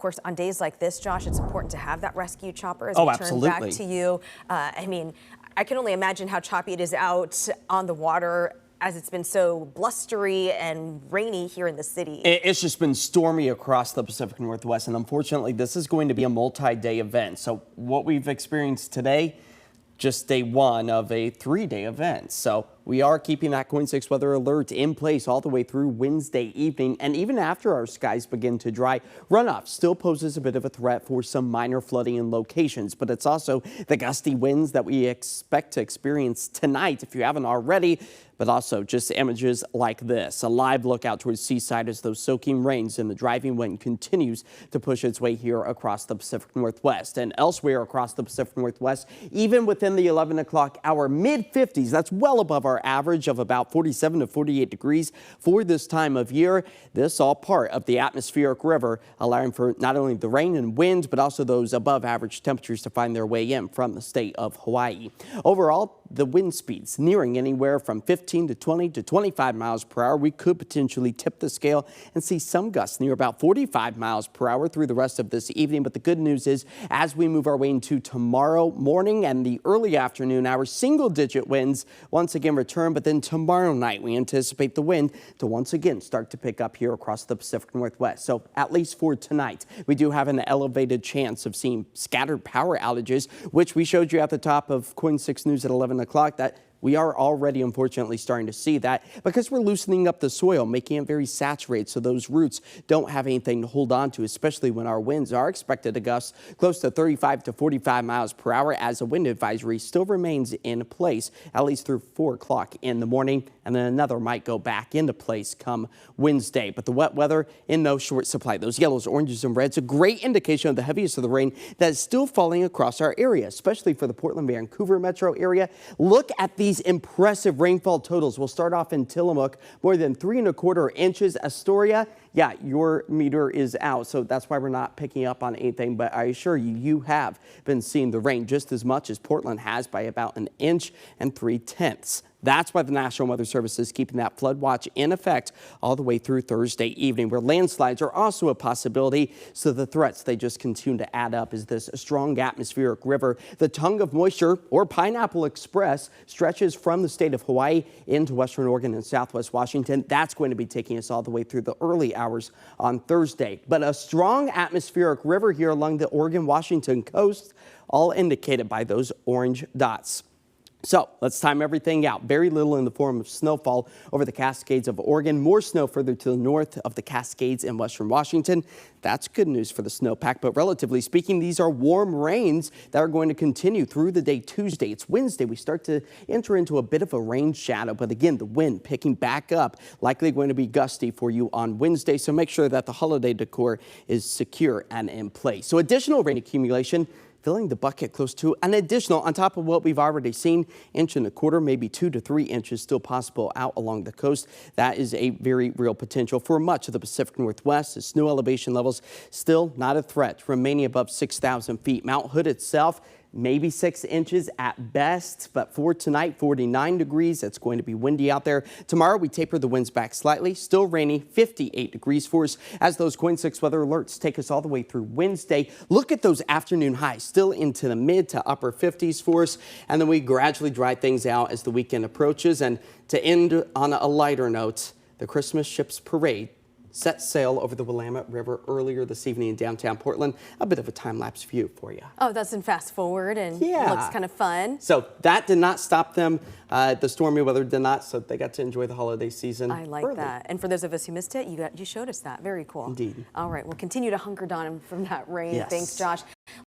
course, on days like this, Josh, it's important to have that rescue chopper as Oh, we absolutely. turn back to you. I mean, I can only imagine how choppy it is out on the water as it's been so blustery and rainy here in the city. It's just been stormy across the Pacific Northwest, and unfortunately, this is going to be a multi-day event. So what we've experienced today, just day one of a 3-day event. So we are keeping that KOIN 6 weather alert in place all the way through Wednesday evening. And even after our skies begin to dry, runoff still poses a bit of a threat for some minor flooding in locations. But it's also the gusty winds that we expect to experience tonight, if you haven't already. But also just images like this, a live look out towards Seaside as those soaking rains and the driving wind continues to push its way here across the Pacific Northwest. And elsewhere across the Pacific Northwest, even within the 11 o'clock hour, mid-50s, that's well above our average of about 47 to 48 degrees for this time of year. This all part of the atmospheric river, allowing for not only the rain and wind, but also those above average temperatures to find their way in from the state of Hawaii. Overall, the wind speeds nearing anywhere from 15 to 20 to 25 miles per hour. We could potentially tip the scale and see some gusts near about 45 miles per hour through the rest of this evening. But the good news is, as we move our way into tomorrow morning and the early afternoon hours, single-digit winds once again return. But then tomorrow night, we anticipate the wind to once again start to pick up here across the Pacific Northwest. So at least for tonight, we do have an elevated chance of seeing scattered power outages, which we showed you at the top of KOIN 6 News at 11 o'clock. That we are already, unfortunately, starting to see that because we're loosening up the soil, making it very saturated so those roots don't have anything to hold on to, especially when our winds are expected to gust close to 35 to 45 miles per hour as a wind advisory still remains in place at least through 4 o'clock in the morning, and then another might go back into place come Wednesday. But the wet weather in no short supply. Those yellows, oranges, and reds, a great indication of the heaviest of the rain that is still falling across our area, especially for the Portland, Vancouver metro area. Look at these impressive rainfall totals. We'll start off in Tillamook, more than 3¼ inches. Astoria, yeah, your meter is out, so that's why we're not picking up on anything. But I assure you, you have been seeing the rain just as much as Portland has by about 1 inch and 3/10. That's why the National Weather Service is keeping that flood watch in effect all the way through Thursday evening, where landslides are also a possibility. So the threats, they just continue to add up as this strong atmospheric river, the tongue of moisture, or Pineapple Express, stretches from the state of Hawaii into western Oregon and southwest Washington. That's going to be taking us all the way through the early hours on Thursday. But a strong atmospheric river here along the Oregon-Washington coast, all indicated by those orange dots. So let's time everything out. Very little in the form of snowfall over the Cascades of Oregon. More snow further to the north of the Cascades in western Washington. That's good news for the snowpack, but relatively speaking, these are warm rains that are going to continue through the day Tuesday. It's Wednesday. We start to enter into a bit of a rain shadow, but again, the wind picking back up, likely going to be gusty for you on Wednesday. So make sure that the holiday decor is secure and in place. So additional rain accumulation filling the bucket close to an additional, on top of what we've already seen, 1¼ inch, maybe 2 to 3 inches still possible out along the coast. That is a very real potential for much of the Pacific Northwest. The snow elevation levels still not a threat, remaining above 6,000 feet. Mount Hood itself, maybe 6 inches at best, but for tonight, 49 degrees. It's going to be windy out there. Tomorrow, we taper the winds back slightly. Still rainy, 58 degrees for us as those KOIN 6 weather alerts take us all the way through Wednesday. Look at those afternoon highs, still into the mid to upper 50s for us. And then we gradually dry things out as the weekend approaches. And to end on a lighter note, the Christmas Ships Parade set sail over the Willamette River earlier this evening in downtown Portland. A bit of a time-lapse view for you. Oh, that's in fast forward and looks kind of fun. So that did not stop them. The stormy weather did not, so they got to enjoy the holiday season. I like that. And for those of us who missed it, you showed us that. Very cool. Indeed. All right, we'll continue to hunker down from that rain. Yes. Thanks, Josh.